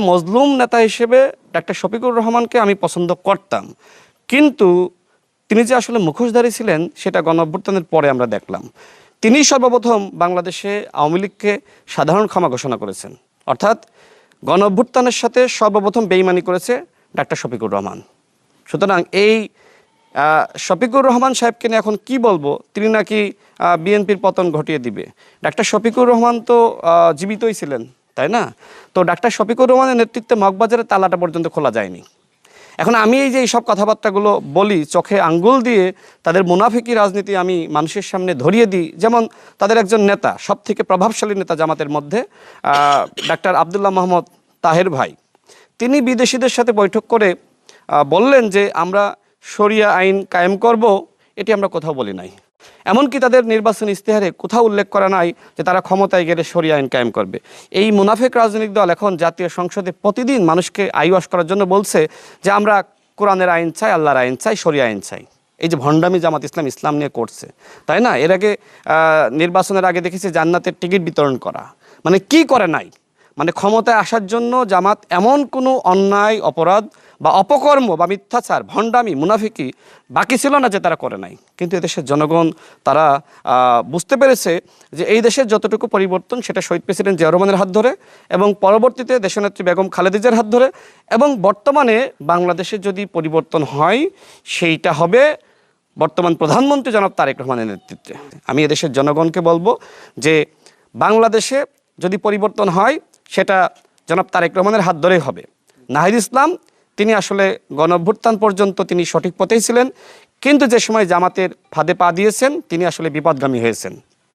মজলুম নেতা হিসেবে ডাক্তার শফিকুর রহমানকে আমি পছন্দ করতাম, কিন্তু তিনি যে আসলে মুখোশধারী ছিলেন সেটা গণঅভ্যুত্থানের পরে আমরা দেখলাম। তিনি সর্বপ্রথম বাংলাদেশে আওয়ামী লীগকে সাধারণ ক্ষমা ঘোষণা করেছেন, অর্থাৎ গণঅভ্যুত্থানের সাথে সর্বপ্রথম বেইমানি করেছে ডাক্তার শফিকুর রহমান। সুতরাং এই শফিকুর রহমান সাহেবকে নিয়ে এখন কি বলবো, তিনি নাকি বিএনপির পতন ঘটিয়ে দিবে। ডাক্তার শফিকুর রহমান তো জীবিতই ছিলেন, তাই না? তো ডাক্তার শফিকুর রহমানের নেতৃত্বে মগবাজারের তালাটা পর্যন্ত খোলা যায়নি। এখন আমি এই যে এইসব কথাবার্তাগুলো বলি, চোখে আঙ্গুল দিয়ে তাদের মুনাফিকি রাজনীতি আমি মানুষের সামনে ধরিয়ে দিই। যেমন তাদের একজন নেতা, সব থেকে প্রভাবশালী নেতা জামাতের মধ্যে, ডাক্তার আব্দুল্লাহ মোহাম্মদ তাহের ভাই, তিনি বিদেশিদের সাথে বৈঠক করে বললেন যে আমরা শরিয়া আইন কায়েম করব। এটি আমরা কোথাও বলি নাই, এমনকি তাদের নির্বাচনী ইস্তেহারে কোথাও উল্লেখ করা নাই যে তারা ক্ষমতায় গেলে শরিয়া আইন কায়েম করবে। এই মুনাফিক রাজনৈতিক দল এখন জাতীয় সংসদে প্রতিদিন মানুষকে আইওয়াশ করার জন্য বলছে যে আমরা কোরআনের আইন চাই, আল্লাহর আইন চাই, শরিয়া আইন চাই। এই যে ভণ্ডামি জামাত ইসলাম নিয়ে করছে, তাই না? এর আগে নির্বাচনের আগে দেখেছি জান্নাতের টিকিট বিতরণ করা। মানে কি করে নাই, মানে ক্ষমতায় আসার জন্য জামাত এমন কোনো অন্যায়, অপরাধ বা অপকর্ম বা মিথ্যাচার, ভণ্ডামি, মুনাফিকি বাকি ছিল না যে তারা করে নাই। কিন্তু এদেশের জনগণ তারা বুঝতে পেরেছে যে এই দেশের যতটুকু পরিবর্তন সেটা শহীদ প্রেসিডেন্ট জিয়াউর রহমানের হাত ধরে, এবং পরবর্তীতে দেশনেত্রী বেগম খালেদা জিয়ার হাত ধরে, এবং বর্তমানে বাংলাদেশে যদি পরিবর্তন হয় সেইটা হবে বর্তমান প্রধানমন্ত্রী জনাব তারেক রহমানের নেতৃত্বে। আমি এদেশের জনগণকে বলবো যে বাংলাদেশে যদি পরিবর্তন হয় সেটা জনাব তারেক রহমানের হাত ধরেই হবে। নাহিদ ইসলাম তিনি আসলে গণঅভ্যুত্থান পর্যন্ত তিনি সঠিক পথেই ছিলেন, কিন্তু যে সময় জামাতের ফাঁদে পা দিয়েছেন তিনি আসলে বিপদগামী হয়েছেন।